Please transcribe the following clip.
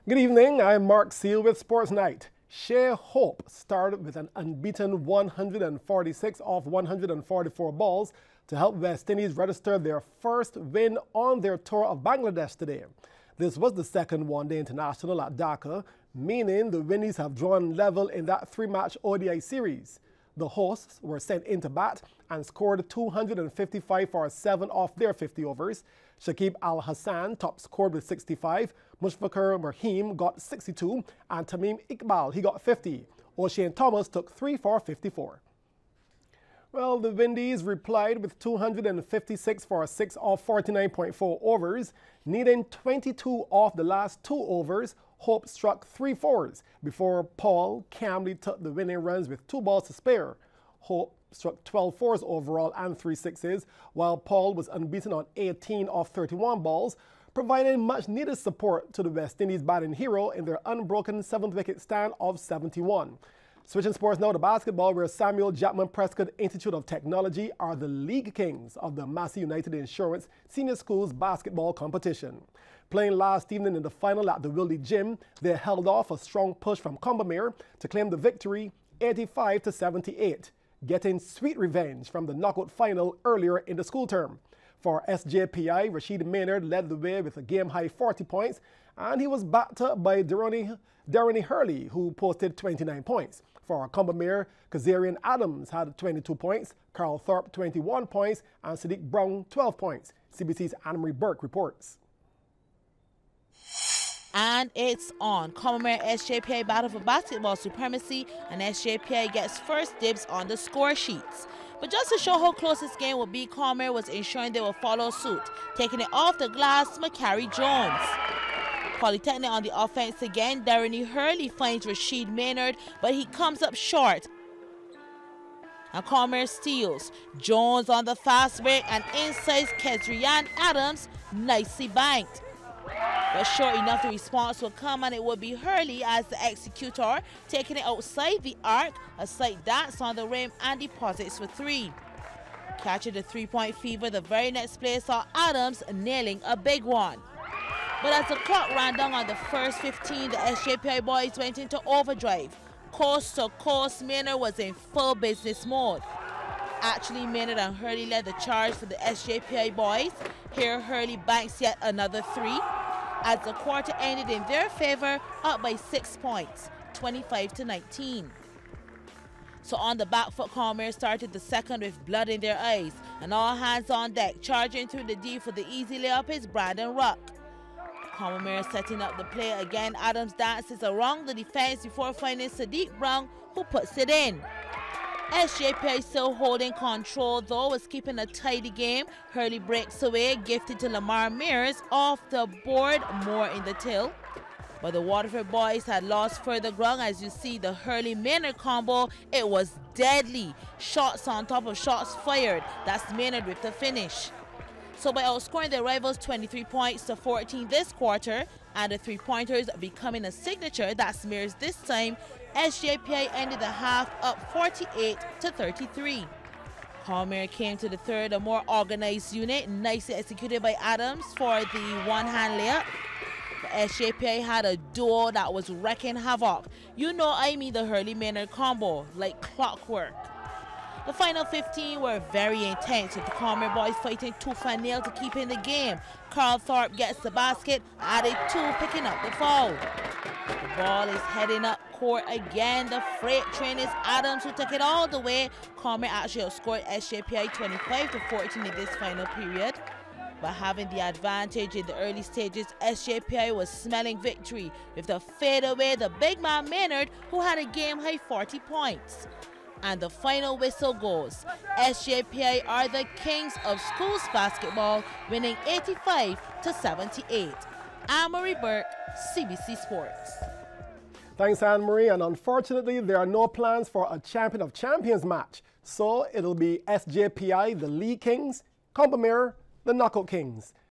Good evening, I'm Mark Seal with Sports Night. Shea Hope started with an unbeaten 146 off 144 balls to help West Indies register their first win on their tour of Bangladesh today. This was the second one-day international at Dhaka, meaning the Windies have drawn level in that three-match ODI series. The hosts were sent into bat and scored 255 for 7 off their 50 overs. Shakib Al Hassan top scored with 65, Mushfiqur Rahim got 62, and Tamim Iqbal, he got 50. O'Shane Thomas took 3 for 54. Well, the Windies replied with 256 for 6 off 49.4 overs. Needing 22 off the last 2 overs, Hope struck 3 fours before Paul calmly took the winning runs with 2 balls to spare. Hope struck 12 fours overall and 3 sixes, while Paul was unbeaten on 18 off 31 balls, providing much-needed support to the West Indies batting hero in their unbroken 7th wicket stand of 71. Switching sports now to basketball, where Samuel Jackman Prescott Institute of Technology are the league kings of the Massey United Insurance Senior Schools basketball competition. Playing last evening in the final at the Wildy Gym, they held off a strong push from Combermere to claim the victory 85-78, getting sweet revenge from the knockout final earlier in the school term. For SJPI, Rashid Maynard led the way with a game-high 40 points, and he was backed up by Darren Hurley, who posted 29 points. For Combermere, Kazarian Adams had 22 points, Carl Thorpe 21 points, and Sadiq Brown 12 points. CBC's Anne-Marie Burke reports. And it's on. Combermere SJPA battle for basketball supremacy, and SJPA gets first dibs on the score sheets. But just to show how close this game would be, Combermere was ensuring they would follow suit, taking it off the glass, Macari Jones. Polytechnic on the offense again. Darren Hurley finds Rashid Maynard, but he comes up short. And Combermere steals. Jones on the fast break, and inside Kezrian Adams, nicely banked. But sure enough, the response will come, and it will be Hurley as the executor, taking it outside the arc, a slight dance on the rim, and deposits for 3. Catching the three-point fever, the very next play saw Adams nailing a big one. But as the clock ran down on the first 15, the SJPI boys went into overdrive. Coast to coast, Maynard was in full business mode. Actually, Maynard and Hurley led the charge for the SJPI boys. Here, Hurley banks yet another 3. As the quarter ended in their favor, up by 6 points, 25-19. So on the back foot, Combermere started the second with blood in their eyes, and all hands on deck. Charging through the D for the easy layup is Brandon Ruck. Combermere setting up the play again. Adams dances around the defense before finding Sadiq Brown, who puts it in. SJPA still holding control, though, was keeping a tidy game. Hurley breaks away, gifted to Lamar Mears off the board, more in the till. But the Waterford boys had lost further ground. As you see, the Hurley-Maynard combo, it was deadly. Shots on top of shots fired. That's Maynard with the finish. So by outscoring their rivals 23 points to 14 this quarter, and the three-pointers becoming a signature, that's Mears this time, SJPI ended the half up 48-33. Combermere came to the third, a more organized unit, nicely executed by Adams for the one-hand layup. But SJPI had a duo that was wrecking havoc. You know I mean the Hurley-Maynard combo, like clockwork. The final 15 were very intense, with the Combermere boys fighting tooth and nail to keep in the game. Carl Thorpe gets the basket, added 2, picking up the foul. The ball is heading up court again. The freight train is Adams, who took it all the way. Combermere actually outscored SJPI 25-14 in this final period. But having the advantage in the early stages, SJPI was smelling victory with the fadeaway, the big man Maynard, who had a game-high 40 points. And the final whistle goes. SJPI are the kings of schools basketball, winning 85-78. Anne-Marie Burke, CBC Sports. Thanks, Anne-Marie. And unfortunately, there are no plans for a Champion of Champions match. So it'll be SJPI, the League Kings, Combermere, the Knockout Kings.